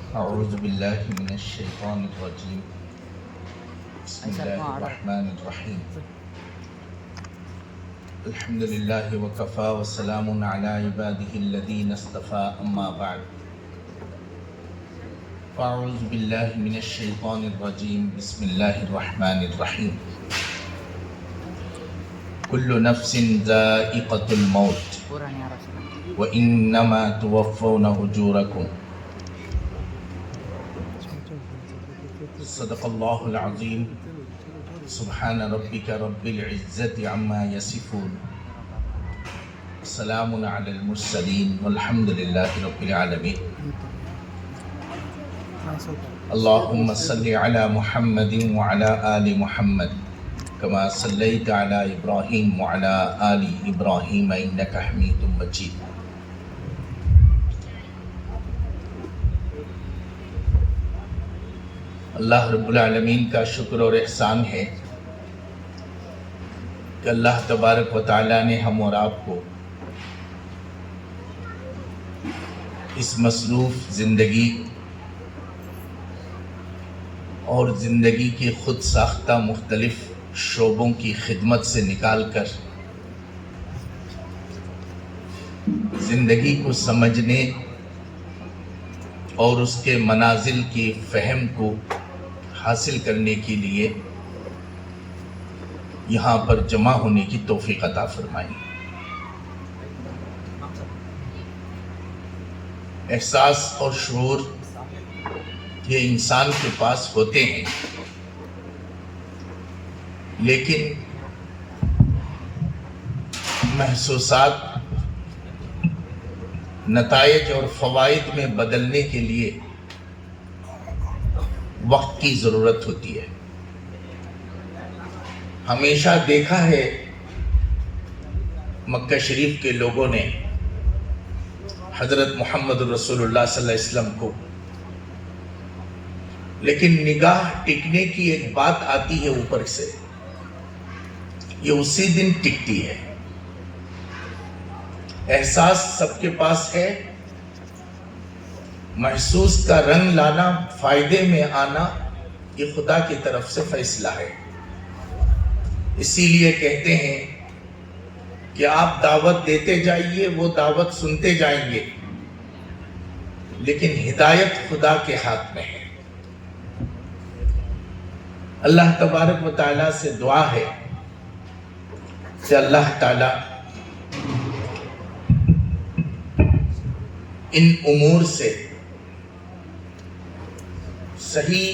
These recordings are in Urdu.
أعوذ بالله من الشيطان الرجيم. بسم الله الرحمن الرحيم. الحمد لله وكفى وسلام على عباده الذين اصطفى أما بعد. أعوذ بالله من الشيطان الرجيم. بسم الله الرحمن الرحيم. كل نفس ذائقة الموت وإنما توفون أجوركم. صدق الله العظيم. سبحان ربك رب العزة عما يصفون. سلام على المرسلين والحمد لله رب العالمين. اللهم صل على محمد وعلى آل محمد كما صليت على إبراهيم وعلى آل إبراهيم إنك حميد مجيد. اللہ رب العالمین کا شکر اور احسان ہے کہ اللہ تبارک و تعالیٰ نے ہم اور آپ کو اس مصروف زندگی اور زندگی کی خود ساختہ مختلف شعبوں کی خدمت سے نکال کر زندگی کو سمجھنے اور اس کے منازل کی فہم کو حاصل کرنے کے لیے یہاں پر جمع ہونے کی توفیق عطا فرمائی. احساس اور شعور یہ انسان کے پاس ہوتے ہیں، لیکن محسوسات نتائج اور فوائد میں بدلنے کے لیے وقت کی ضرورت ہوتی ہے. ہمیشہ دیکھا ہے مکہ شریف کے لوگوں نے حضرت محمد رسول اللہ صلی اللہ علیہ وسلم کو، لیکن نگاہ ٹکنے کی ایک بات آتی ہے اوپر سے، یہ اسی دن ٹکتی ہے. احساس سب کے پاس ہے، محسوس کا رنگ لانا، فائدے میں آنا، یہ خدا کی طرف سے فیصلہ ہے. اسی لیے کہتے ہیں کہ آپ دعوت دیتے جائیے، وہ دعوت سنتے جائیں گے، لیکن ہدایت خدا کے ہاتھ میں ہے. اللہ تبارک و تعالیٰ سے دعا ہے کہ اللہ تعالیٰ ان امور سے صحیح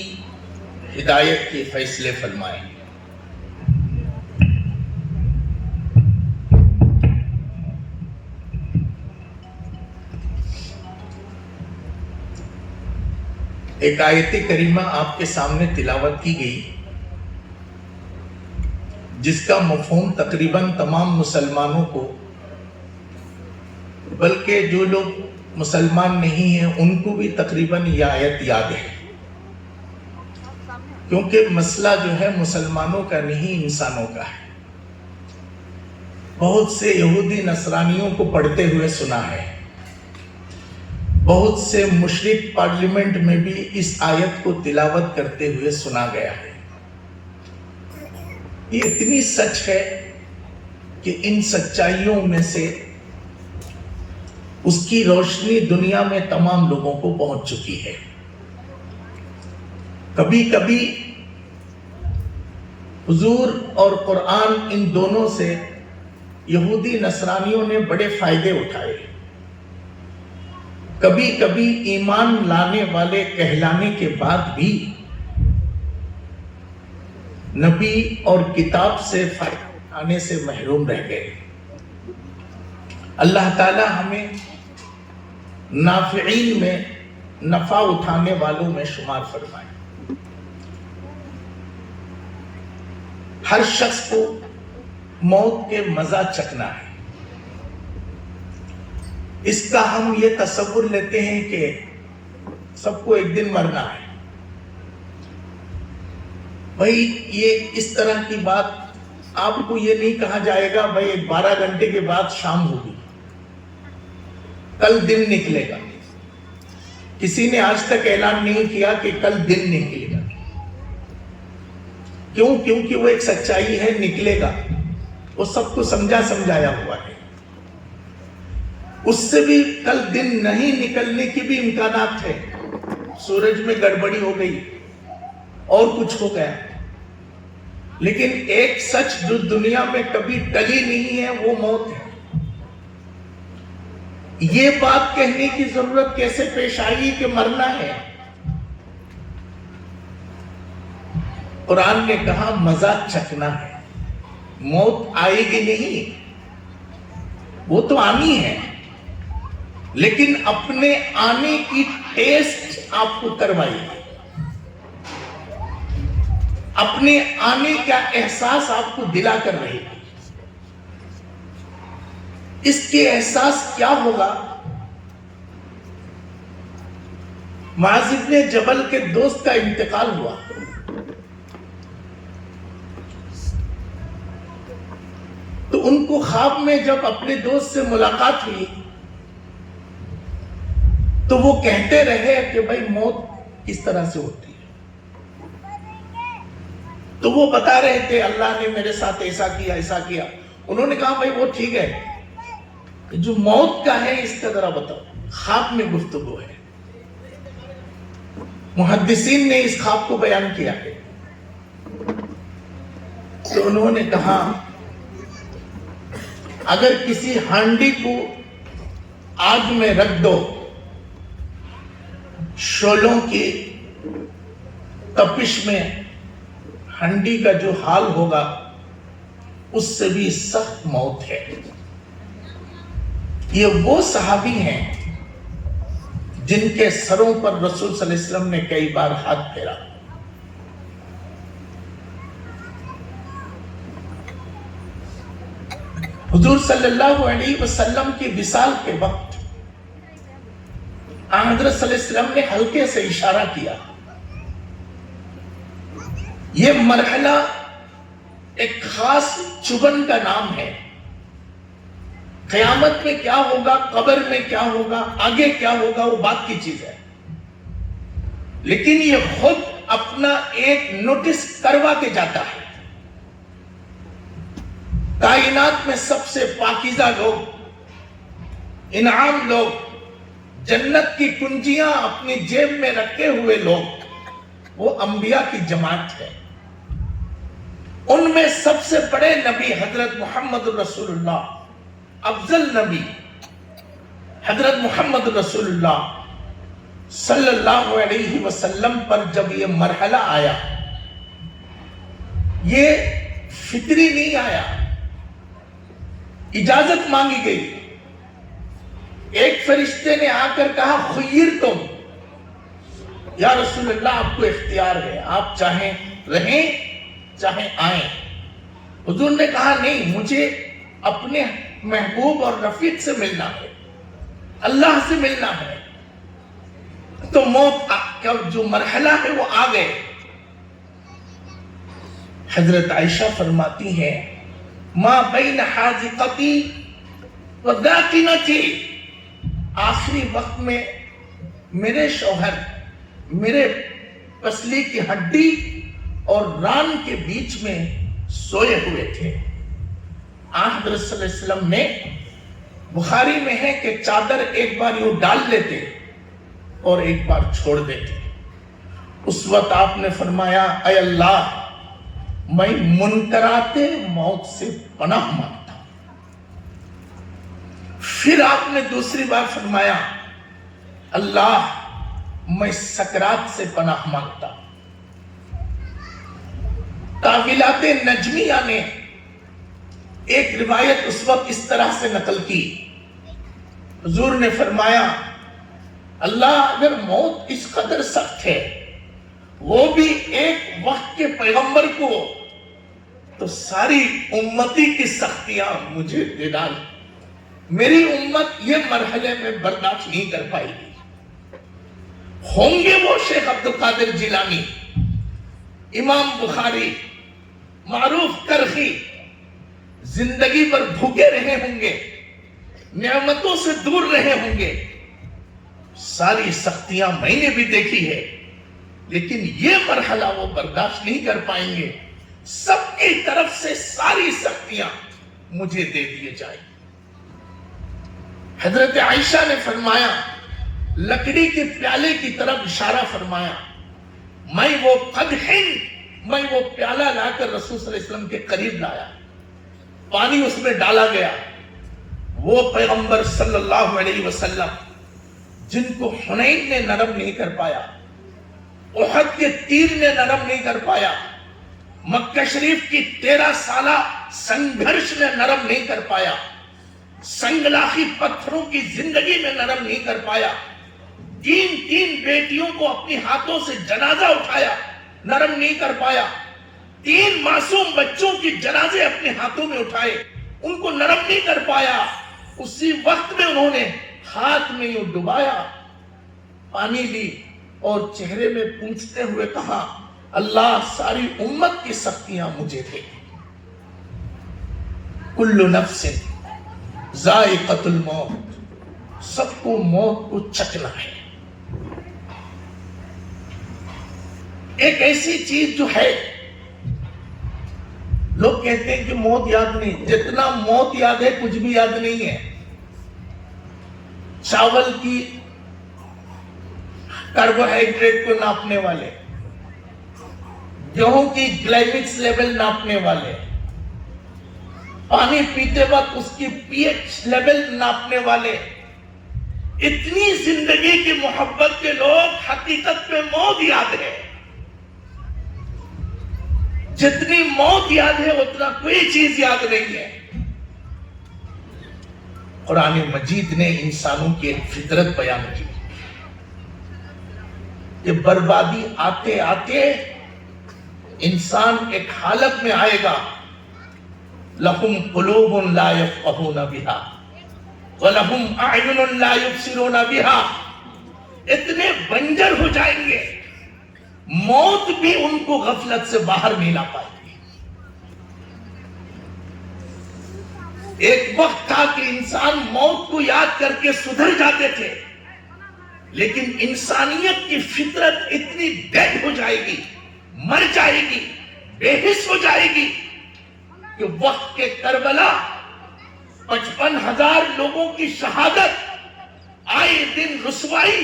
ہدایت کے فیصلے فرمائیں. ایک آیت کریمہ آپ کے سامنے تلاوت کی گئی جس کا مفہوم تقریباً تمام مسلمانوں کو، بلکہ جو لوگ مسلمان نہیں ہیں ان کو بھی تقریباً یہ آیت یاد ہے، کیونکہ مسئلہ جو ہے مسلمانوں کا نہیں، انسانوں کا ہے. بہت سے یہودی نصرانیوں کو پڑھتے ہوئے سنا ہے، بہت سے مشرک پارلیمنٹ میں بھی اس آیت کو تلاوت کرتے ہوئے سنا گیا ہے. یہ اتنی سچ ہے کہ ان سچائیوں میں سے اس کی روشنی دنیا میں تمام لوگوں کو پہنچ چکی ہے. کبھی کبھی حضور اور قرآن ان دونوں سے یہودی نصرانیوں نے بڑے فائدے اٹھائے. کبھی کبھی ایمان لانے والے کہلانے کے بعد بھی نبی اور کتاب سے فائدہ اٹھانے سے محروم رہ گئے. اللہ تعالی ہمیں نافعین میں، نفع اٹھانے والوں میں شمار فرمائے. ہر شخص کو موت کے مزہ چکھنا ہے. اس کا ہم یہ تصور لیتے ہیں کہ سب کو ایک دن مرنا ہے. بھائی یہ اس طرح کی بات آپ کو یہ نہیں کہا جائے گا بھائی 12 گھنٹے کے بعد شام ہوگی، کل دن نکلے گا. کسی نے آج تک اعلان نہیں کیا کہ کل دن نکلے گا. کیوں؟ کیونکہ وہ ایک سچائی ہے، نکلے گا. وہ سب کو سمجھایا ہوا ہے. اس سے بھی کل دن نہیں نکلنے کی بھی امکانات ہے. سورج میں گڑبڑی ہو گئی اور کچھ ہو گیا، لیکن ایک سچ جو دنیا میں کبھی ٹلی نہیں ہے وہ موت ہے. یہ بات کہنے کی ضرورت کیسے پیش آئی کہ مرنا ہے؟ قرآن نے کہا مزہ چکھنا ہے. موت آئے گی نہیں، وہ تو آنی ہے، لیکن اپنے آنے کی ٹیسٹ آپ کو کروائیے. اپنے آنے کا احساس آپ کو دلا کر رہے گی. اس کے احساس کیا ہوگا؟ معاذ بن جبل کے دوست کا انتقال ہوا. تو ان کو خواب میں جب اپنے دوست سے ملاقات ہوئی تو وہ کہتے رہے کہ بھائی موت کس طرح سے ہوتی ہے. تو وہ بتا رہے تھے اللہ نے میرے ساتھ ایسا کیا ایسا کیا. انہوں نے کہا بھائی وہ ٹھیک ہے، جو موت کا ہے اس کا ذرا بتاؤ. خواب میں گفتگو ہے. محدثین نے اس خواب کو بیان کیا ہے. تو انہوں نے کہا اگر کسی ہانڈی کو آگ میں رکھ دو، شعلوں کی تپش میں ہانڈی کا جو حال ہوگا اس سے بھی سخت موت ہے. یہ وہ صحابی ہیں جن کے سروں پر رسول صلی اللہ علیہ وسلم نے کئی بار ہاتھ پھیرا. حضور صلی اللہ علیہ وسلم کی وصال کے وقت حضرت صلی اللہ علیہ وسلم نے ہلکے سے اشارہ کیا. یہ مرحلہ ایک خاص چبن کا نام ہے. قیامت میں کیا ہوگا، قبر میں کیا ہوگا، آگے کیا ہوگا وہ بات کی چیز ہے، لیکن یہ خود اپنا ایک نوٹس کروا کے جاتا ہے. کائنات میں سب سے پاکیزہ لوگ، انعام لوگ، جنت کی کنجیاں اپنی جیب میں رکھے ہوئے لوگ وہ انبیاء کی جماعت ہے. ان میں سب سے بڑے نبی حضرت محمد رسول اللہ، افضل نبی حضرت محمد رسول اللہ صلی اللہ علیہ وسلم پر جب یہ مرحلہ آیا، یہ فطری نہیں آیا، اجازت مانگی گئی. ایک فرشتے نے آ کر کہا خیرتم، یا رسول اللہ آپ کو اختیار ہے، آپ چاہیں رہیں چاہیں آئیں. حضور نے کہا نہیں، مجھے اپنے محبوب اور رفیق سے ملنا ہے، اللہ سے ملنا ہے. تو موت کا جو مرحلہ ہے وہ آ گئے. حضرت عائشہ فرماتی ہیں ما بین حاذقتی و ذاقنتی، آخری وقت میں میرے شوہر میرے پسلی کی ہڈی اور ران کے بیچ میں سوئے ہوئے تھے. حضرت صلی اللہ علیہ وسلم نے، بخاری میں ہے کہ چادر ایک بار یوں ڈال لیتے اور ایک بار چھوڑ دیتے. اس وقت آپ نے فرمایا اے اللہ، میں منکرات موت سے پناہ مانگتا ہوں. پھر آپ نے دوسری بار فرمایا اللہ، میں سکرات سے پناہ مانگتا ہوں. تاویلات نجمیہ نے ایک روایت اس وقت اس طرح سے نقل کی، حضور نے فرمایا اللہ، اگر موت اس قدر سخت ہے، وہ بھی ایک وقت کے پیغمبر کو، تو ساری امتی کی سختیاں مجھے دے ڈال. میری امت یہ مرحلے میں برداشت نہیں کر پائے گی. ہوں گے وہ شیخ عبد القادر جیلانی، امام بخاری، معروف کرخی، زندگی پر بھوکے رہے ہوں گے، نعمتوں سے دور رہے ہوں گے، ساری سختیاں میں نے بھی دیکھی ہے، لیکن یہ مرحلہ وہ برداشت نہیں کر پائیں گے، سب کی طرف سے ساری سختیاں مجھے دے دیے جائیں۔ حضرت عائشہ نے فرمایا، لکڑی کے پیالے کی طرف اشارہ فرمایا، میں وہ پیالہ لا کر رسول صلی اللہ علیہ وسلم کے قریب لایا، پانی اس میں ڈالا گیا۔ وہ پیغمبر صلی اللہ علیہ وسلم جن کو حنین نے نرم نہیں کر پایا، احد کے تیر نے نرم نہیں کر پایا، مکہ شریف کی 13 سالہ سنگھرش نے نرم نہیں کر پایا، سنگلاخی پتھروں کی زندگی میں نرم نہیں کر پایا، تین بیٹیوں کو اپنی ہاتھوں سے جنازہ اٹھایا، نرم نہیں کر پایا، 3 معصوم بچوں کی جنازے اپنے ہاتھوں میں اٹھائے، ان کو نرم نہیں کر پایا۔ اسی وقت میں انہوں نے ہاتھ میں یوں ڈبایا، پانی لی اور چہرے میں پوچھتے ہوئے کہا، اللہ ساری امت کی سختیاں مجھے دے۔ کل نفس ذائقۃ الموت، سب کو موت کو چکھنا ہے۔ ایک ایسی چیز جو ہے، لوگ کہتے ہیں کہ موت یاد نہیں، جتنا موت یاد ہے کچھ بھی یاد نہیں ہے۔ چاول کی کاربوہائیڈریٹ کو ناپنے والے، گیہوں کی گلائمیکس لیول ناپنے والے، پانی پیتے وقت اس کی پی ایچ لیول ناپنے والے، اتنی زندگی کی محبت کے لوگ حقیقت میں موت یاد ہے۔ جتنی موت یاد ہے اتنا کوئی چیز یاد نہیں ہے۔ قرآن مجید نے انسانوں کی ایک فطرت بیان کی کہ بربادی آتے آتے انسان ایک حالت میں آئے گا، لَهُمْ قُلُوبٌ لَا يَفْقَهُونَ بِهَا وَلَهُمْ أَعْيُنٌ لَا يُبْصِرُونَ بِهَا، اتنے بنجر ہو جائیں گے، موت بھی ان کو غفلت سے باہر نہیں لا پائے گی۔ ایک وقت تھا کہ انسان موت کو یاد کر کے سدھر جاتے تھے، لیکن انسانیت کی فطرت اتنی ڈیڈ ہو جائے گی، مر جائے گی، بے حس ہو جائے گی کہ وقت کے کربلا 55,000 لوگوں کی شہادت، آئے دن رسوائی،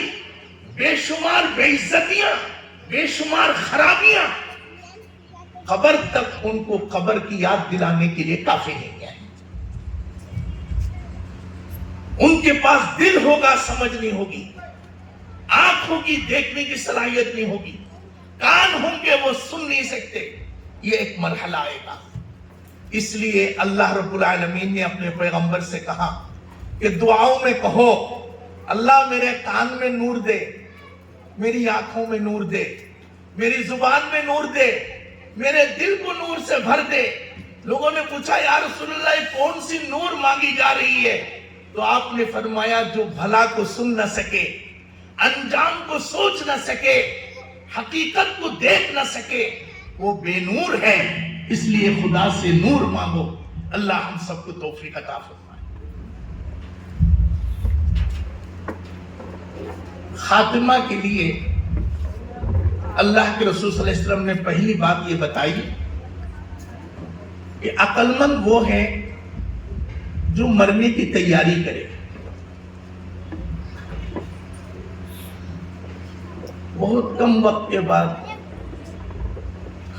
بے شمار بے عزتیاں، بے شمار خرابیاں، قبر تک ان کو قبر کی یاد دلانے کے لیے کافی نہیں ہے۔ ان کے پاس دل ہوگا، سمجھ نہیں ہوگی، آنکھ ہوگی، دیکھنے کی صلاحیت نہیں ہوگی، کان ہوں گے وہ سن نہیں سکتے۔ یہ ایک مرحلہ آئے گا۔ اس لیے اللہ رب العالمین نے اپنے پیغمبر سے کہا کہ دعاؤں میں کہو، اللہ میرے کان میں نور دے، میری آنکھوں میں نور دے، میری زبان میں نور دے، میرے دل کو نور سے بھر دے۔ لوگوں نے پوچھا یا رسول اللہ یہ کون سی نور مانگی جا رہی ہے؟ تو آپ نے فرمایا جو بھلا کو سن نہ سکے، انجام کو سوچ نہ سکے، حقیقت کو دیکھ نہ سکے، وہ بے نور ہے۔ اس لیے خدا سے نور مانگو۔ اللہ ہم سب کو توفیق عطا فرمائے۔ خاتمہ کے لیے اللہ کے رسول صلی اللہ علیہ وسلم نے پہلی بات یہ بتائی کہ عقل مند وہ ہے جو مرنے کی تیاری کرے۔ بہت کم وقت کے بعد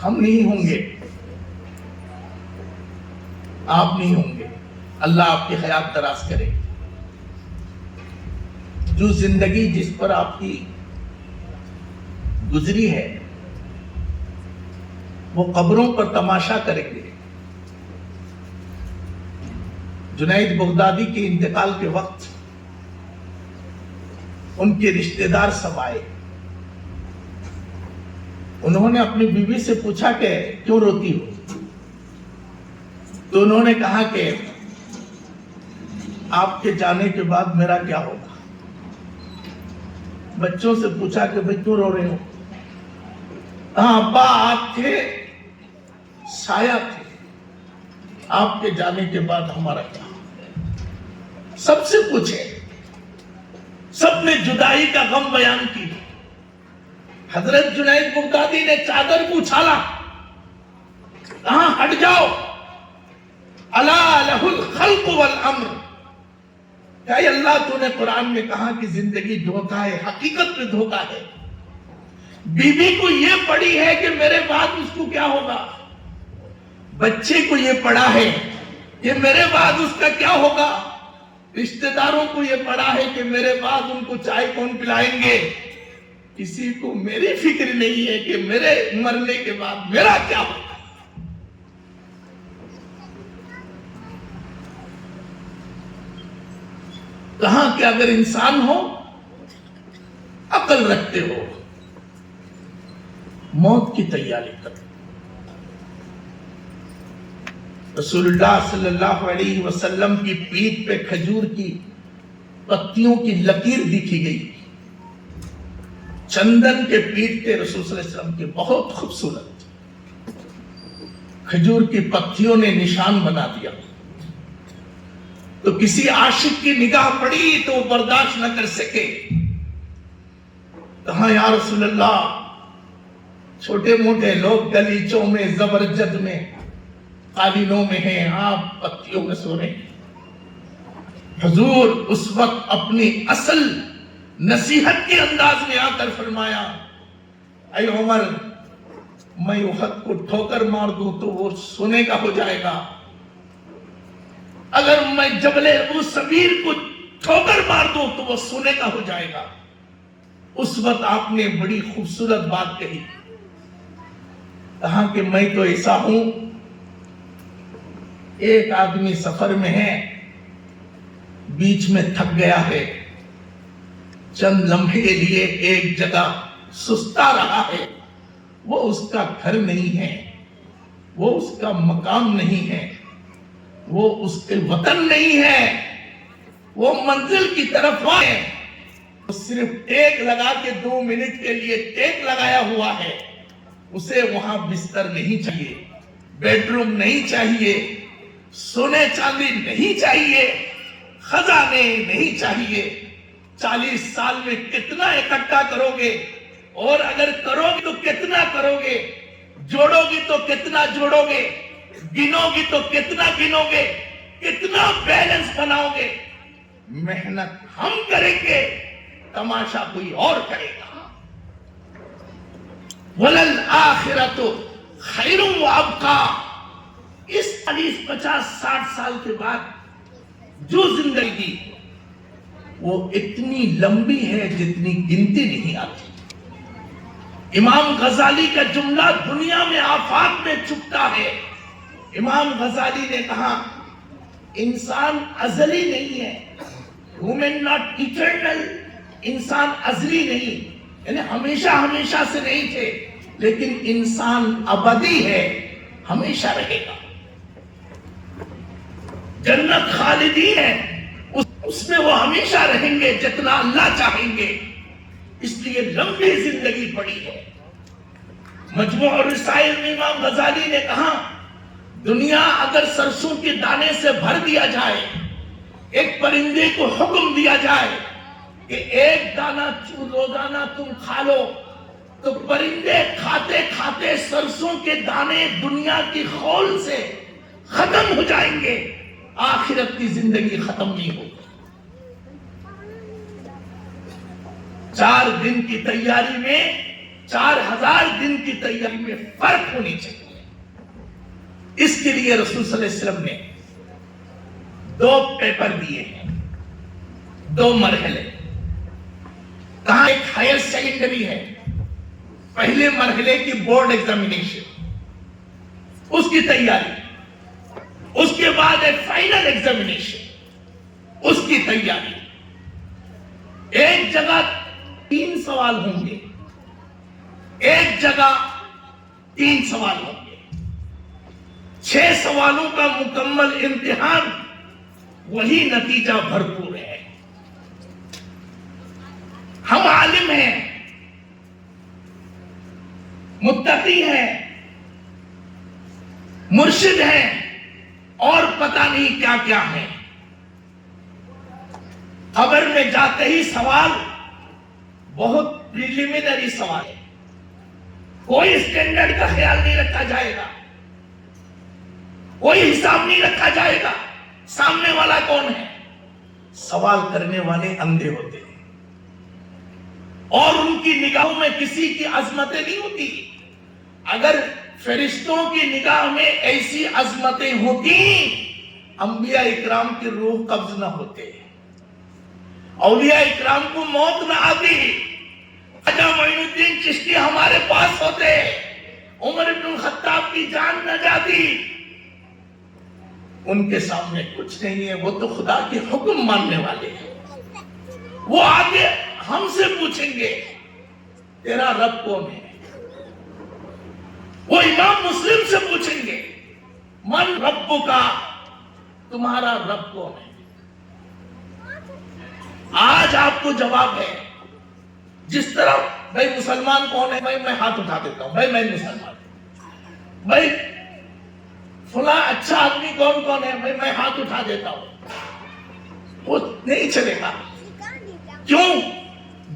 ہم نہیں ہوں گے، آپ نہیں ہوں گے، اللہ آپ کی حیات دراز کرے۔ جو زندگی جس پر آپ کی گزری ہے وہ قبروں پر تماشا کریں گے۔ جنید بغدادی کے انتقال کے وقت ان کے رشتہ دار سب آئے، انہوں نے اپنی بیوی سے پوچھا کہ کیوں روتی ہو؟ تو انہوں نے کہا کہ آپ کے جانے کے بعد میرا کیا ہوگا؟ بچوں سے پوچھا کہ بھئی کیوں رو رہے ہو؟ ہاں ابا آپ تھے، سایہ تھے، آپ کے جانے کے بعد ہمارا کیا ہوگا؟ سب سے پوچھے، سب نے جدائی کا غم بیان کی. حضرت جنید بغدادی نے چادر کو اچھالا, کہاں ہٹ جاؤ, الا لہ الخلق والامر. کیا اللہ تو نے قرآن میں کہا کہ زندگی دھوکہ ہے, حقیقت میں دھوکہ ہے. بی بی کو یہ پڑھی ہے کہ میرے بعد اس کو کیا ہوگا, بچے کو یہ پڑھا ہے کہ میرے بعد اس کا کیا ہوگا, رشتہ داروں کو یہ پڑھا ہے کہ میرے بعد ان کو چائے کون پلائیں گے. کسی کو میری فکر نہیں ہے کہ میرے مرنے کے بعد میرا کیا ہوگا. کہاں کہ اگر انسان ہو, عقل رکھتے ہو, موت کی تیاری کرو. رسول اللہ صلی اللہ علیہ وسلم کی پیٹھ پہ کھجور کی پتیوں کی لکیر دکھی گئی. چندن کے پیٹھ پہ رسول صلی اللہ علیہ وسلم کی بہت خوبصورت کھجور کی پتیوں نے نشان بنا دیا. تو کسی عاشق کی نگاہ پڑی تو وہ برداشت نہ کر سکے. کہاں یا رسول اللہ, چھوٹے موٹے لوگ گلیچوں میں, زبرجد میں, قالینوں میں ہیں, آپ پتیوں میں سو رہے ہیں. حضور اس وقت اپنی اصل نصیحت کے انداز میں آ کر فرمایا, اے عمر, میں احد کو ٹھوکر مار دوں تو وہ سونے کا ہو جائے گا, اگر میں جبل ابو سبیر کو ٹھوکر مار دوں تو وہ سونے کا ہو جائے گا. اس وقت آپ نے بڑی خوبصورت بات کہی, کہا کہ میں تو ایسا ہوں, ایک آدمی سفر میں ہے, بیچ میں تھک گیا ہے, چند لمحے کے لیے ایک جگہ سستا رہا ہے. وہ اس کا گھر نہیں ہے, وہ اس کا مقام نہیں ہے, وہ اس کے وطن نہیں ہے, وہ منزل کی طرف ہے. وہ صرف ٹیک لگا کے 2 منٹ کے لیے ٹیک لگایا ہوا ہے. اسے وہاں بستر نہیں چاہیے, بیڈ روم نہیں چاہیے, سونے چاندی نہیں چاہیے, خزانے نہیں چاہیے. 40 سال میں کتنا اکٹھا کرو گے, اور اگر کرو گے تو کتنا کرو گے, جوڑو گی تو کتنا جوڑو گے, گنو گی تو کتنا گنو گے, کتنا بیلنس بناؤ گے. محنت ہم کریں گے, تماشا کوئی اور کرے گا. وَلَلْآخِرَةُ خَيْرٌ وَأَبْقَىٰ. اس 40-50-60 سال کے بعد جو زندگی وہ اتنی لمبی ہے جتنی گنتی نہیں آتی. امام غزالی کا جملہ دنیا میں آفاق میں چھپتا ہے. امام غزالی نے کہا, انسان ازلی نہیں ہے, human not eternal. انسان ازلی نہیں, یعنی ہمیشہ ہمیشہ سے نہیں تھے, لیکن انسان ابدی ہے, ہمیشہ رہے گا. جنت خالدی ہے, اس میں وہ ہمیشہ رہیں گے جتنا اللہ چاہیں گے. اس لیے لمبی زندگی پڑی ہے. مجموع الرسائل میں امام غزالی نے کہا, دنیا اگر سرسوں کے دانے سے بھر دیا جائے, ایک پرندے کو حکم دیا جائے کہ ایک دانہ روزانہ تم کھا لو, تو پرندے کھاتے کھاتے سرسوں کے دانے دنیا کی خول سے ختم ہو جائیں گے. آخرت کی زندگی ختم نہیں ہوگی. 4 دن کی تیاری میں 4000 دن کی تیاری میں فرق ہونی چاہیے. اس کے لیے رسول صلی اللہ علیہ وسلم نے 2 پیپر دیے ہیں, 2 مرحلے. کہاں ایک ہائر سیکنڈری ہے, پہلے مرحلے کی بورڈ ایگزامینیشن, اس کی تیاری. اس کے بعد ایک فائنل ایگزامینیشن, اس کی تیاری. ایک جگہ 3 سوال ہوں گے, ایک جگہ 3 سوال ہوں گے. 6 سوالوں کا مکمل امتحان, وہی نتیجہ بھرپور ہے. ہم عالم ہیں, متقی ہیں, مرشد ہیں, اور پتہ نہیں کیا کیا ہے. قبر میں جاتے ہی سوال بہت پریلیمنری سوال ہے، کوئی اسٹینڈرڈ کا خیال نہیں رکھا جائے گا، کوئی حساب نہیں رکھا جائے گا سامنے والا کون ہے۔ سوال کرنے والے اندھے ہوتے ہیں اور ان کی نگاہوں میں کسی کی عظمتیں نہیں ہوتی۔ اگر فرشتوں کی نگاہ میں ایسی عظمتیں ہوتی، انبیاء اکرام کی روح قبض نہ ہوتے، اولیاء اکرام کو موت نہ آتی، خواجہ معین الدین چشتی ہمارے پاس ہوتے، عمر بن الخطاب کی جان نہ جاتی۔ ان کے سامنے کچھ نہیں ہے، وہ تو خدا کے حکم ماننے والے ہیں۔ وہ آگے ہم سے پوچھیں گے تیرا رب کون ہے، وہ امام مسلم سے پوچھیں گے من رب کا، تمہارا رب کون ہے۔ آج آپ کو جواب ہے، جس طرح بھائی مسلمان کون ہے، میں ہاتھ اٹھا دیتا ہوں، بھائی میں مسلمان ہوں، بھائی فلاں اچھا آدمی کون کون ہے، میں ہاتھ اٹھا دیتا ہوں، وہ نہیں چلے گا۔ کیوں؟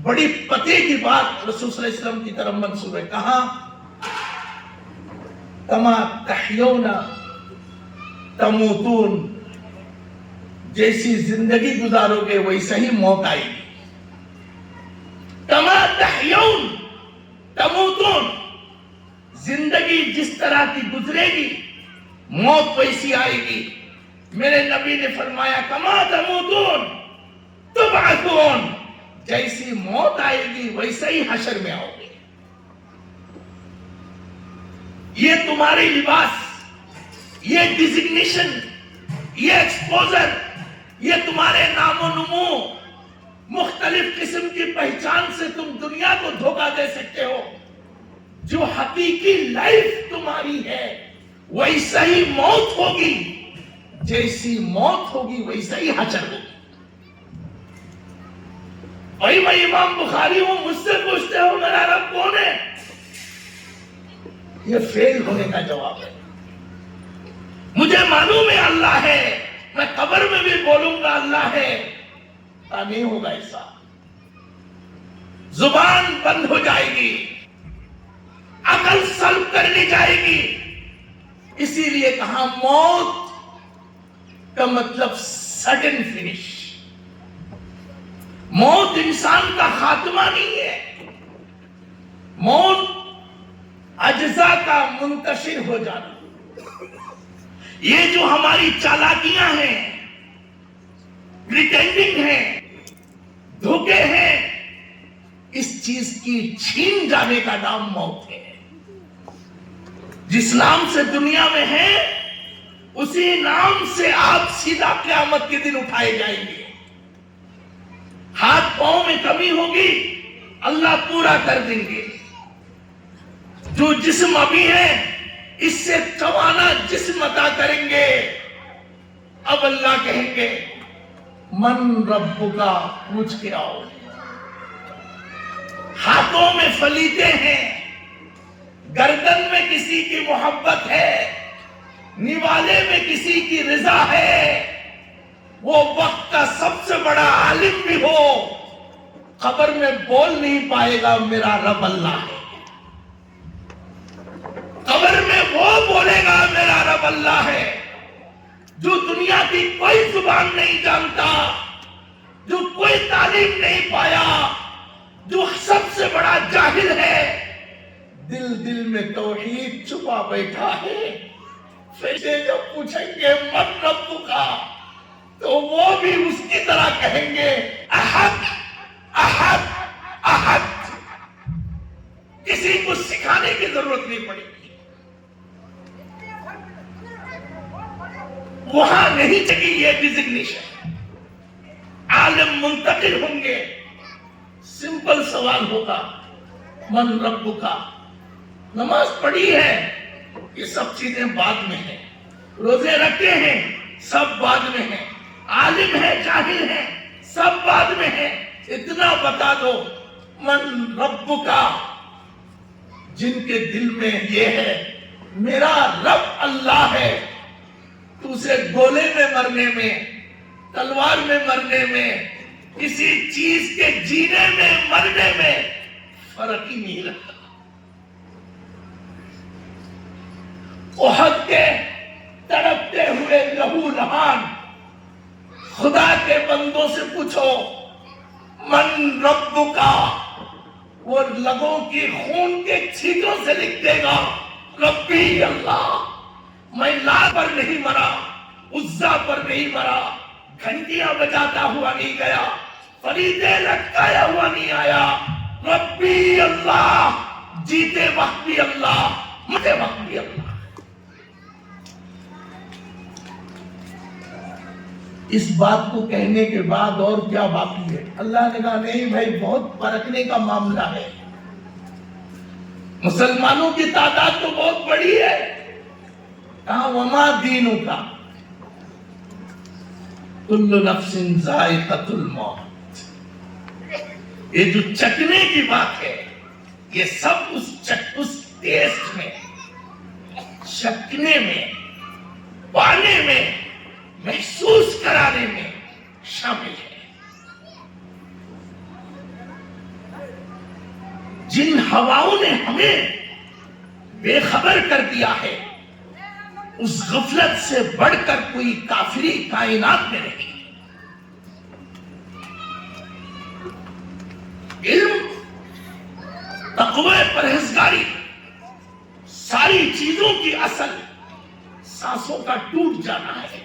بڑی پتے کی بات رسول صلی اللہ علیہ وسلم کی طرف منسوب ہے، کہاں کما تحیون تموتون، جیسی زندگی گزارو گے ویسا ہی موت آئے گی۔ کما تحیون تموتون، زندگی جس طرح کی گزرے گی موت ویسی آئے گی۔ میرے نبی نے فرمایا کما تموتون تبعثون، جیسی موت آئے گی ویسا ہی حشر میں آؤ گے۔ یہ تمہاری لباس، یہ ڈیزگنیشن، یہ ایکسپوزر، یہ تمہارے نام و نمو، مختلف قسم کی پہچان سے تم دنیا کو دھوکہ دے سکتے ہو۔ جو حقیقی لائف تمہاری ہے ویسا ہی موت ہوگی، جیسی موت ہوگی ویسا ہی حشر ہوگی۔ بھائی میں امام بخاری ہوں، مجھ سے پوچھتے ہو میرا رب کون ہے، یہ فیل ہونے کا جواب ہے۔ مجھے معلوم ہے اللہ ہے، میں قبر میں بھی بولوں گا اللہ ہے، نہیں ہوگا ایسا، زبان بند ہو جائے گی، عقل سلب کر لی جائے گی۔ اسی لیے کہا موت کا مطلب سڈن فنش، موت انسان کا خاتمہ نہیں ہے، موت اجزاء کا منتشر ہو جانا۔ یہ جو ہماری چالاکیاں ہیں، پریٹینڈنگ ہیں، دھوکے ہیں، اس چیز کی چھین جانے کا نام موت ہے۔ جس نام سے دنیا میں ہے اسی نام سے آپ سیدھا قیامت کے دن اٹھائے جائیں گے۔ ہاتھ پاؤں میں کمی ہوگی اللہ پورا کر دیں گے، جو جسم ابھی ہے اس سے توانا جسم عطا کریں گے۔ اب اللہ کہیں گے من رب کا، پوچھ کے آؤ۔ ہاتھوں میں فلیتے ہیں، گردن میں کسی کی محبت ہے، نوالے میں کسی کی رضا ہے، وہ وقت کا سب سے بڑا عالم بھی ہو، قبر میں بول نہیں پائے گا میرا رب اللہ ہے۔ قبر میں وہ بولے گا میرا رب اللہ ہے جو دنیا کی کوئی زبان نہیں جانتا، جو کوئی تعلیم نہیں پایا، جو سب سے بڑا جاہل ہے، دل دل میں توحید چھپا بیٹھا ہے۔ فرشتے جب پوچھیں گے من رب کا، تو وہ بھی اس کی طرح کہیں گے احد احد احد۔ کسی کو سکھانے کی ضرورت نہیں پڑے گی، وہاں نہیں چاہیے یہ ڈیزگنیشن۔ عالم منتقل ہوں گے، سمپل سوال ہوگا من رب کا۔ نماز پڑھی ہے یہ سب چیزیں بعد میں ہیں، روزے رکھتے ہیں سب بعد میں ہیں، عالم ہے جاہل ہے سب بعد میں ہیں، اتنا بتا دو من رب کا۔ جن کے دل میں یہ ہے میرا رب اللہ ہے، تو اسے گولے میں مرنے میں، تلوار میں مرنے میں، کسی چیز کے جینے میں مرنے میں فرق ہی نہیں رکھتا. احد کے تڑپتے ہوئے لہو لہان خدا کے بندوں سے پوچھو من ربکا، وہ لگوں کی خون کے چھینٹوں سے لکھ دے گا ربی اللہ. میں لات پر نہیں مرا، عزا پر نہیں مرا، گھنٹیاں بجاتا ہوا نہیں گیا، فریدیں لٹکایا ہوا نہیں آیا. ربی اللہ، جیتے وقت بھی اللہ، مرتے وقت بھی اللہ. اس بات کو کہنے کے بعد اور کیا باقی ہے؟ اللہ نے کہا نہیں بھائی، بہت پرکھنے کا معاملہ ہے. مسلمانوں کی تعداد تو بہت بڑی ہے. کہاں وما دینوں کا، کل نفس ذائقۃ الموت. یہ جو چکنے کی بات ہے، یہ سب اس ٹیسٹ میں، چکنے میں، پانے میں، محسوس کرانے میں شامل ہے. جن ہواؤں نے ہمیں بے خبر کر دیا ہے، اس غفلت سے بڑھ کر کوئی کافری کائنات میں نہیں. علم، تقوی، پرہیزگاری، ساری چیزوں کی اصل سانسوں کا ٹوٹ جانا ہے.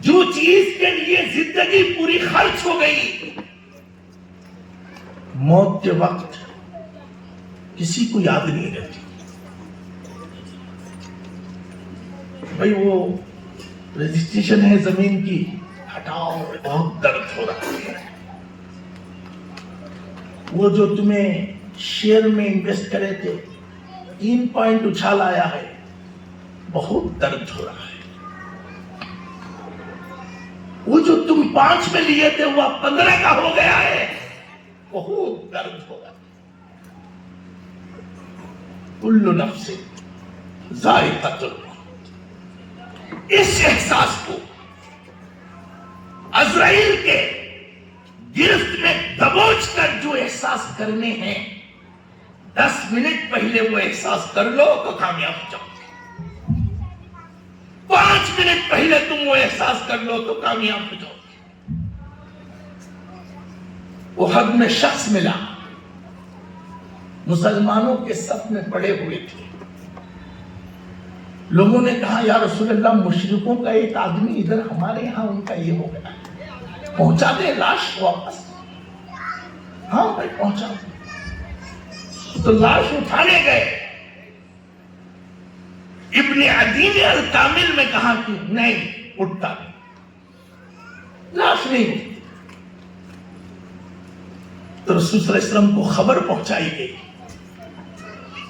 جو چیز کے لیے زندگی پوری خرچ ہو گئی، موت کے وقت کسی کو یاد نہیں رہتی. بھئی وہ رجسٹریشن ہے زمین کی، ہٹاؤ، بہت درد ہو رہا ہے. وہ جو تمہیں شیئر میں انویسٹ کرے تھے، 3 پوائنٹ اچھال آیا ہے، بہت درد ہو رہا ہے. وہ جو تم 5 میں لیے تھے وہ 15 کا ہو گیا ہے، بہت درد ہو رہا ہے. کل نفس ذائقۃ الموت. اس احساس کو عزرائیل کے گرفت میں دبوچ کر جو احساس کرنے ہیں، 10 منٹ پہلے وہ احساس کر لو تو کامیاب ہو جاؤ. 5 منٹ پہلے تم وہ احساس کر لو تو کامیاب ہو جاؤ. احد میں شخص ملا، مسلمانوں کے صف میں پڑے ہوئے تھے. لوگوں نے کہا یا رسول اللہ، مشرکوں کا ایک آدمی ادھر ہمارے یہاں ان کا یہ ہو گیا، پہنچا دے لاش واپس. ہاں بھائی پہنچا. تو لاش اٹھانے گئے. ابن عدی نے الکامل میں کہا کہ نہیں اٹھتا نہیں، لاش نہیں اٹھتی. تو رسول صلی اللہ علیہ وسلم کو خبر پہنچائی گئی.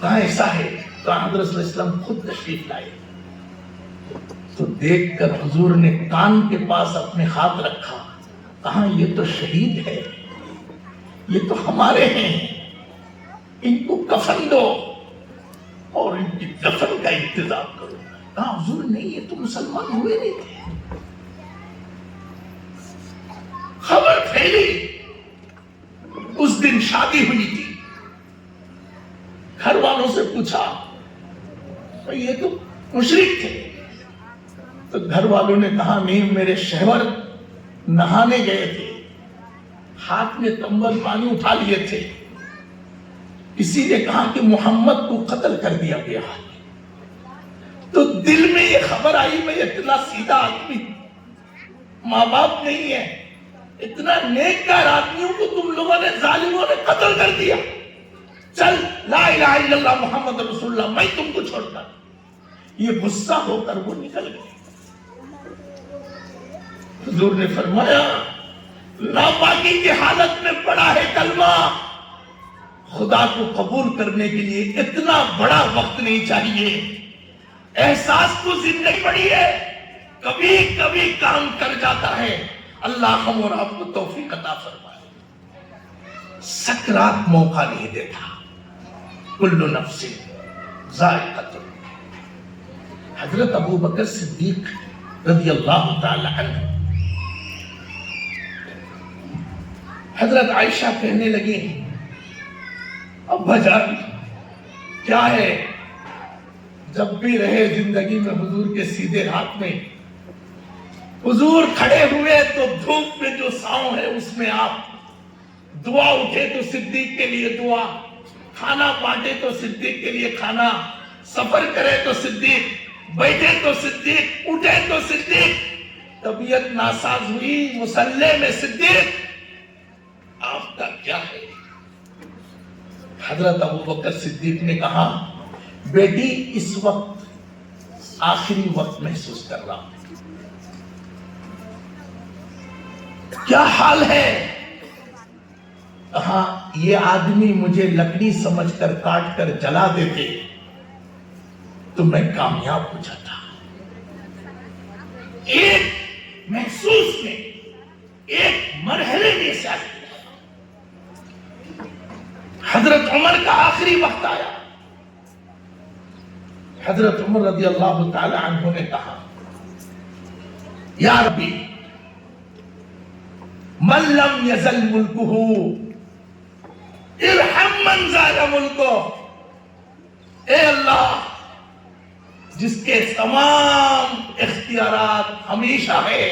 کہاں ایسا ہے؟ تو حضرت صلی اللہ علیہ وسلم خود تشریف لائے. تو دیکھ کر حضور نے کان کے پاس اپنے ہاتھ رکھا. کہاں یہ تو شہید ہے، یہ تو ہمارے ہیں، ان کو کفن دو اور ان کی دفن کا انتظام کرو. کہا حضور نہیں، یہ تو مسلمان ہوئے نہیں تھے. خبر پھیلی. اس دن شادی ہوئی تھی. گھر والوں سے پوچھا، یہ تو مشرک تھے. تو گھر والوں نے کہا نہیں، میرے شوہر نہانے گئے تھے، ہاتھ میں کمبل پانی اٹھا لیے تھے. کسی نے کہا کہ محمد کو قتل کر دیا گیا. تو دل میں یہ خبر آئی، میں اتنا سیدھا آدمی، ماں باپ نہیں ہے، اتنا نیککار آدمیوں کو تم لوگوں نے، ظالموں نے قتل کر دیا. چل لا الہ الا اللہ محمد رسول اللہ، میں تم کو چھوڑتا. یہ غصہ ہو کر وہ نکل گئے. حضور نے فرمایا ناپاکی کی حالت میں پڑا ہے کلمہ، خدا کو قبول کرنے کے لیے اتنا بڑا وقت نہیں چاہیے. احساس کو زندگی پڑی ہے، کبھی کبھی کام کر جاتا ہے. اللہ ہم اور آپ کو توفیق عطا فرمائے. سکرات موقع نہیں دیتا. کل نفس ذائقۃ. حضرت ابو بکر صدیق رضی اللہ تعالی عنہ حضرت عائشہ کہنے لگی ابا جان کیا ہے، جب بھی رہے زندگی میں حضور کے سیدھے ہاتھ میں، حضور کھڑے ہوئے تو دھوپ میں جو ساؤں ہے اس میں آپ دعا اٹھے تو صدیق کے لیے دعا، کھانا بانٹے تو صدیق کے لیے کھانا، سفر کرے تو صدیق، بیٹھے تو صدیق، اٹھے تو صدیق، طبیعت ناساز ہوئی مصلی میں صدیق، آپ کا کیا ہے؟ حضرت ابوبکر صدیق نے کہا بیٹی اس وقت آخری وقت محسوس کر رہا ہوں، کیا حال ہے؟ کہا یہ آدمی مجھے لکڑی سمجھ کر کاٹ کر جلا دیتے تو میں کامیاب ہو جاتا۔ ایک محسوس میں، ایک مرحلے میں سے حضرت عمر کا آخری وقت آیا۔ حضرت عمر رضی اللہ تعالی عنہ نے کہا یا ربی من لم یزل ملکہ ارحم من زال ملکہ، اے اللہ جس کے تمام اختیارات ہمیشہ ہے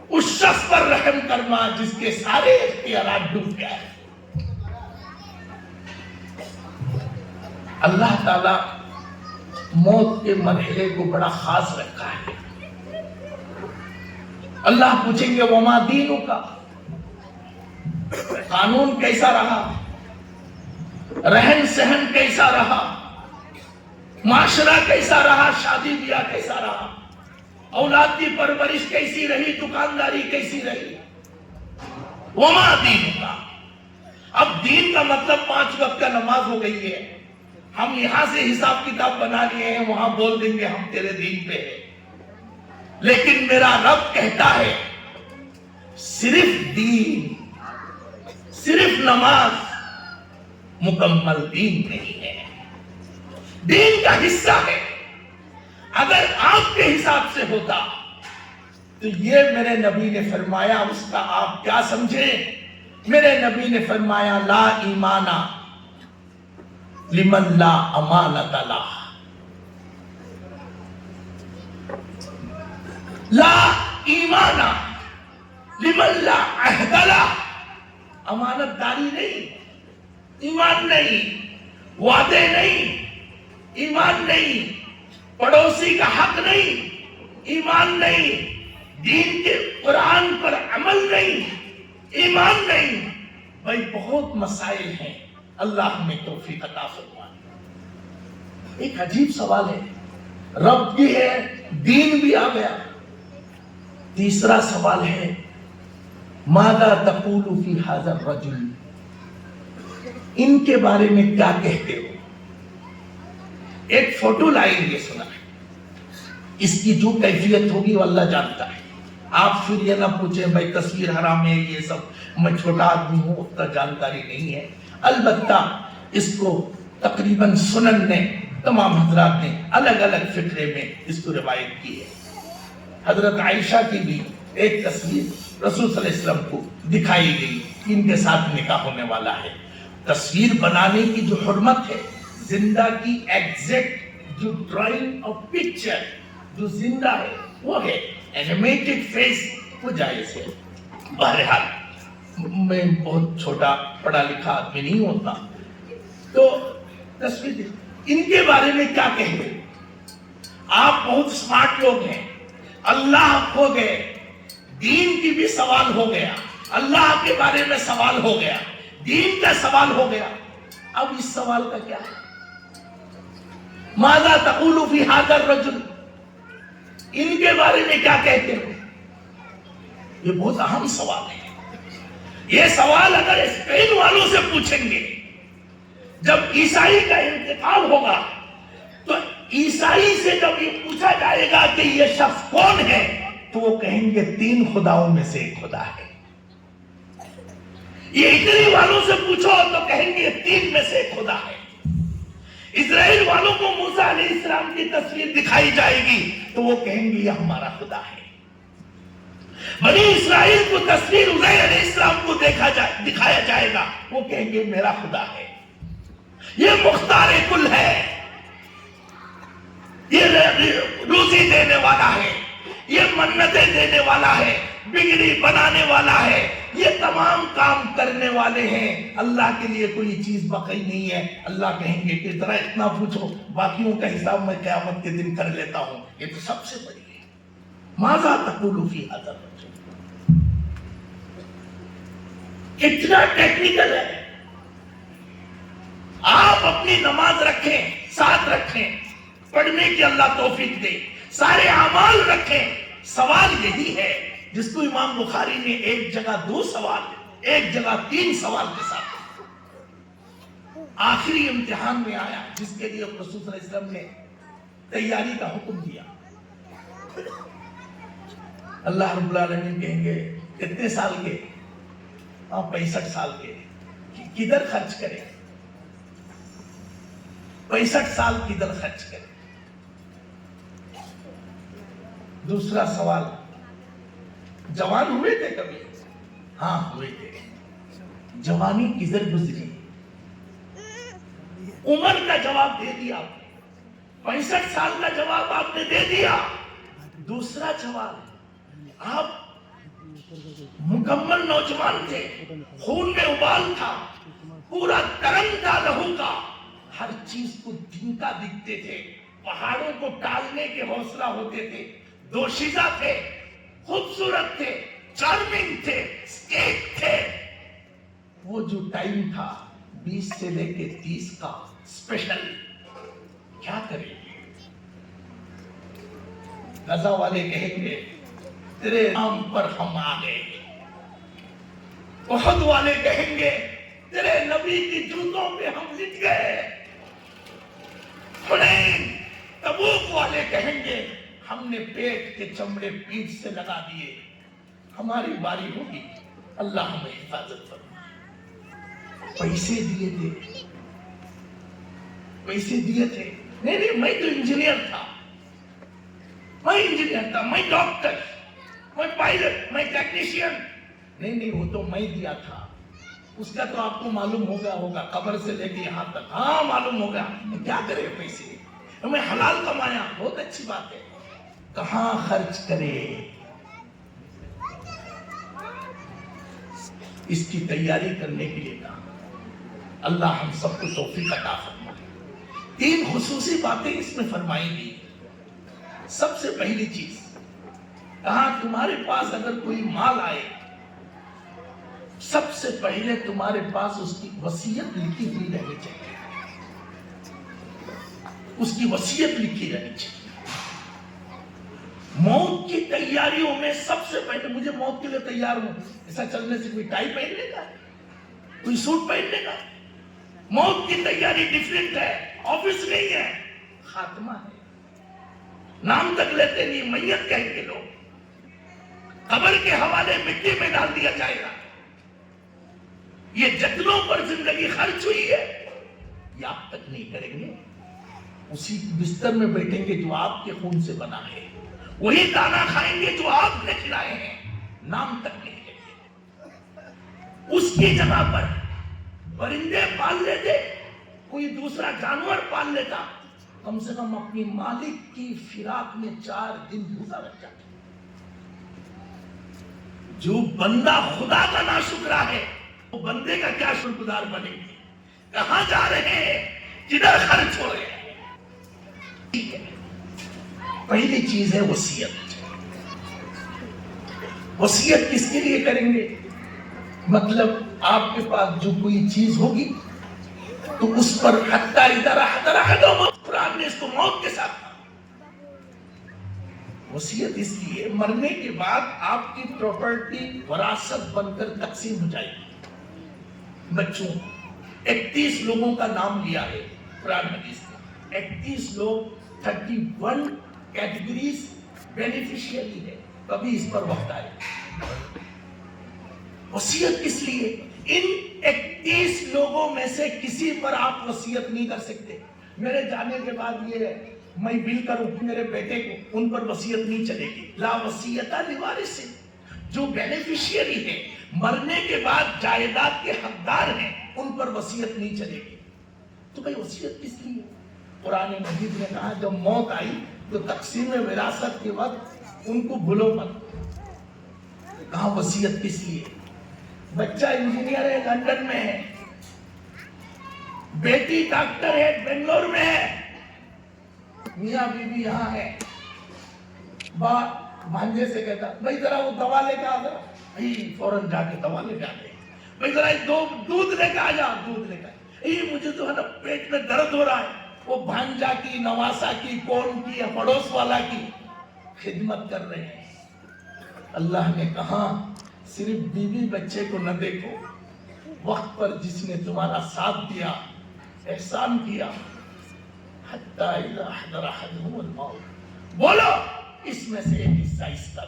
اس شخص پر رحم کرنا جس کے سارے اختیارات ڈوب گئے۔ اللہ تعالیٰ موت کے مرحلے کو بڑا خاص رکھا ہے۔ اللہ پوچھیں گے وما دینک، قانون کیسا رہا، رہن سہن کیسا رہا، معاشرہ کیسا رہا، شادی بیاہ کیسا رہا، اولاد کی پرورش کیسی رہی، دکانداری کیسی رہی، وما دینک۔ اب دین کا مطلب 5 وقت کا نماز ہو گئی ہے، ہم یہاں سے حساب کتاب بنا لیے ہیں، وہاں بول دیں گے ہم تیرے دین پہ ہیں، لیکن میرا رب کہتا ہے صرف دین، صرف نماز مکمل دین نہیں ہے، دین کا حصہ ہے۔ اگر آپ کے حساب سے ہوتا تو یہ میرے نبی نے فرمایا، اس کا آپ کیا سمجھیں؟ میرے نبی نے فرمایا لا ایمانہ لمن لا امانت لہ، لا ایمانہ لمن لا عہد لہ، امانت داری نہیں، ایمان نہیں، وعدے نہیں، ایمان نہیں، پڑوسی کا حق نہیں، ایمان نہیں، دین کے قرآن پر عمل نہیں، ایمان نہیں۔ بھائی بہت مسائل ہیں، اللہ ہمیں توفیق عطا فرمائے۔ ایک عجیب سوال ہے، رب بھی ہے، دین بھی آ گیا۔ تیسرا سوال ہے ماذا تقول فی ھذا الرجل، ان کے بارے میں کیا کہتے ہو؟ ایک فوٹو لائیں گے، سنا اس کی جو کیفیت ہوگی وہ اللہ جانتا ہے۔ آپ پھر یہ نہ پوچھیں بھائی تصویر حرام ہے یہ سب، میں چھوٹا آدمی ہوں اتنا جانکاری نہیں ہے۔ البتہ اس کو تقریباً سنن نے، تمام حضرات نے الگ الگ فقرے میں اس کو روایت کی ہے۔ حضرت عائشہ کی بھی ایک تصویر رسول صلی اللہ علیہ وسلم کو دکھائی گئی، ان کے ساتھ نکاح ہونے والا ہے۔ تصویر بنانے کی جو حرمت ہے، زندہ کی ایگزیکٹ جو ڈرائنگ اور پکچر جو زندہ ہے وہ ہے، اینیمیٹڈ فیس وہ جائز ہے۔ بہرحال میں بہت چھوٹا پڑھا لکھا آدمی نہیں ہوتا، تو تصویر ان کے بارے میں کیا کہیں گے؟ آپ بہت سمارٹ لوگ ہیں، اللہ کھو گئے، دین کی بھی سوال ہو گیا، اللہ کے بارے میں سوال ہو گیا، دین کا سوال ہو گیا۔ اب اس سوال کا کیا ہے؟ ماذا تقول فی ھذا الرجل، ان کے بارے میں کیا کہتے ہو؟ یہ بہت اہم سوال ہے۔ یہ سوال اگر اسپین والوں سے پوچھیں گے، جب عیسائی کا انتقال ہوگا تو عیسائی سے جب یہ پوچھا جائے گا کہ یہ شخص کون ہے تو وہ کہیں گے 3 خداؤں میں سے ایک خدا ہے۔ یہ اٹلی والوں سے پوچھو تو کہیں گے 3 میں سے ایک خدا ہے۔ اسرائیل والوں کو موسیٰ علیہ السلام کی تصویر دکھائی جائے گی تو وہ کہیں گے یہ ہمارا خدا ہے۔ بنی اسرائیل کو تصویر عزیر علیہ السلام کو دیکھ دکھایا جائے گا وہ کہیں گے میرا خدا ہے، یہ مختار کل ہے، یہ روزی دینے والا ہے، یہ منتیں دینے والا ہے، بگڑی بنانے والا ہے، یہ تمام کام کرنے والے ہیں، اللہ کے لیے کوئی چیز بقی نہیں ہے۔ اللہ کہیں گے کہ ذرا اتنا پوچھو، باقیوں کا حساب میں قیامت کے دن کر لیتا ہوں، یہ تو سب سے بڑی ہے۔ ماذا تقول فی ھذا الرجل، اتنا ٹیکنیکل ہے۔ آپ اپنی نماز رکھیں، ساتھ رکھیں، پڑھنے کی اللہ توفیق دے، سارے اعمال رکھیں، سوال یہی ہے جس کو امام بخاری نے ایک جگہ 2 سوال، ایک جگہ 3 سوال کے ساتھ آخری امتحان میں آیا، جس کے لیے رسول صلی اللہ علیہ وسلم نے تیاری کا حکم دیا۔ اللہ رب العالمین کہیں گے کتنے سال کے؟ 65 سال کے، کدھر خرچ کریں؟ 65 سال کدھر خرچ کریں؟ دوسرا سوال، جوان ہوئے تھے کبھی؟ ہاں ہوئے تھے۔ جوانی کدھر گزری؟ عمر کا جواب دے دیا، 65 سال کا جواب آپ نے دے دیا۔ دوسرا جواب، آپ مکمل نوجوان تھے، خون میں ابال تھا، پورا ترنگ تھا لہو کا، ہر چیز کو دن کا دکھتے تھے، پہاڑوں کو ٹالنے کے حوصلہ ہوتے تھے، دوشیزہ تھے، خوبصورت تھے، چارمنگ تھے، اسکیٹ تھے۔ وہ جو ٹائم تھا 20 سے لے کے 30 کا اسپیشل، کیا کریں گے؟ غزہ والے کہیں گے تیرے نام پر ہم آ گئے، احد والے کہیں گے تیرے نبی کی جوتوں پہ ہم لٹ گئے، حنین تبوک والے کہیں گے ہم نے پیٹ کے چمڑے پیٹھ سے لگا دیے، ہماری باری ہوگی، اللہ ہمیں حفاظت فرما۔ پیسے دیے تھے، پیسے دیے تھے، نہیں میں تو انجینئر تھا، میں ڈاکٹر، میں پائلٹ، میں ٹیکنیشین، نہیں وہ تو میں دیا تھا، اس کا تو آپ کو معلوم ہوگا قبر سے لے کے یہاں تک، ہاں معلوم ہوگا۔ کیا کرے پیسے؟ میں حلال کمایا، بہت اچھی بات ہے، کہاں خرچ کرے؟ اس کی تیاری کرنے کے لیے کہا۔ اللہ ہم سب کو توفیق عطا فرمائے۔ 3 خصوصی باتیں اس میں فرمائی گئی۔ سب سے پہلی چیز کہا تمہارے پاس اگر کوئی مال آئے، سب سے پہلے تمہارے پاس اس کی وصیت لکھی ہوئی رہنی چاہیے، اس کی وصیت لکھی رہنی چاہیے۔ موت کی تیاریوں میں سب سے پہلے مجھے موت کے لیے تیار ہوں، ایسا چلنے سے کوئی ٹائی پہن لے گا، کوئی سوٹ پہن لے گا؟ موت کی تیاری ڈیفرنٹ ہے، آفس نہیں ہے، خاتمہ ہے، نام تک لیتے نہیں، میت کہیں گے لوگ، قبر کے حوالے مٹی میں ڈال دیا جائے گا۔ یہ جتنوں پر زندگی خرچ ہوئی ہے یہ آپ تک نہیں کریں گے، اسی بستر میں بیٹھیں گے جو آپ کے خون سے بنا ہے، وہی دانا کھائیں گے جو آپ نے کھلائے ہیں، نام تک نہیں لیں گے۔ اس کی جگہ پر پرندے پال لیتے، کوئی دوسرا جانور پال لیتا، کم سے کم اپنی مالک کی فراق میں 4 دن بھوکا رہ جاتا۔ جو بندہ خدا کا ناشکرا ہے وہ بندے کا کیا شکرگزار بنے گی؟ کہاں جا رہے ہیں؟ کدھر خرچ ہو رہے ہیں؟ ٹھیک ہے، پہلی چیز ہے وصیت۔ وصیت کس کے لیے کریں گے؟ مطلب آپ کے پاس جو کوئی چیز ہوگی تو اس پر حتی اذا حضر احدهم، قرآن نے اس کو موت کے ساتھ کہا۔ وصیت اس لیے مرنے کے بعد آپ کی پراپرٹی وراثت بن کر تقسیم ہو جائے گی۔ بچوں 31 لوگوں کا نام لیا ہے قرآن حدیث میں، 31 لوگ، 31 کیٹیگریز بینیفیشیری ہے، کبھی اس پر وقت آئے۔ وصیت کس لیے؟ ان 31 لوگوں میں سے کسی پر آپ وصیت نہیں کر سکتے۔ میرے جانے کے بعد یہ میں ول کروں میرے بیٹے کو، ان پر وصیت نہیں چلے گی۔ لا وصیت لوارث، جو بینیفیشیری ہیں, مرنے کے بعد جائیداد کے حقدار ہیں, ان پر وصیت نہیں چلے گی. تو بھائی وصیت کس لیے؟ قرآن مجید نے کہا جب موت آئی تو تقسیم وراثت کے وقت ان کو بھولو مت. کہاں وصیت کس لیے؟ بچہ انجینئر ہے لندن میں ہے, بیٹی ڈاکٹر ہے بنگلور میں ہے, میاں بیوی یہاں ہے. بھانجے سے کہتا بھائی ذرا وہ دوا لے کے آ جا, بھائی فوراً جا کے دوا لے کے آتے. بھائی ذرا دودھ لے کے آ جا, دودھ لے کے آ. مجھے جو ہے نا پیٹ میں درد ہو رہا ہے. وہ بھانجا کی, نواسا کی, کون کی یا پڑوس والا کی خدمت کر رہے ہیں. اللہ نے کہا صرف بیوی بچے کو نہ دیکھو, وقت پر جس نے تمہارا ساتھ دیا, احسان کیا, حتی اذا حضر احدهم الموت, بولو اس میں سے ایک حصہ اس کا.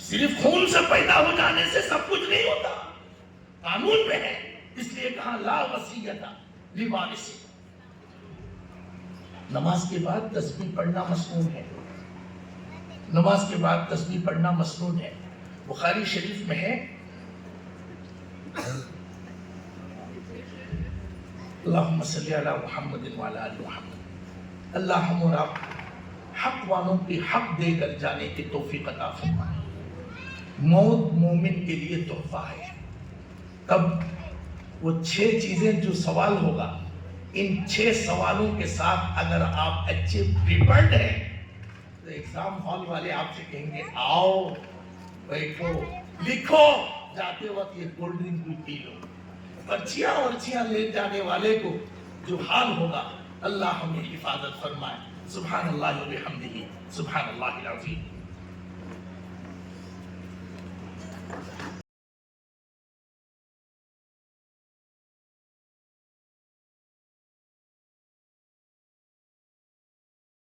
صرف خون سے پیدا ہو جانے سے سب کچھ نہیں ہوتا, قانون میں ہے. اس لیے کہا لا وصیت لوارث. نماز کے بعد تسبیح پڑھنا مسنون ہے, نماز کے بعد تسبیح پڑھنا مسنون ہے. بخاری شریف میں ہے اللہم صلی علی محمد وعلی آل محمد, اللہ ہم اور آپ حق والوں کی حق دے کر جانے کی توفیق عطا فرمائے. موت مومن کے لیے تحفہ ہے. تب وہ 6 چیزیں جو سوال ہوگا, ان 6 سوالوں کے ساتھ اگر آپ اچھے پریپرڈ ہیں تو ایگزام ہال والے آپ سے کہیں گے آؤ بیٹھو لکھو, جاتے وقت یہ کولڈ ڈرنک بھی پی لو. پرچیاں لے جانے والے کو جو حال ہوگا, اللہ ہمیں حفاظت فرمائے. سبحان اللہ و بحمدہ, سبحان اللہ العظیم.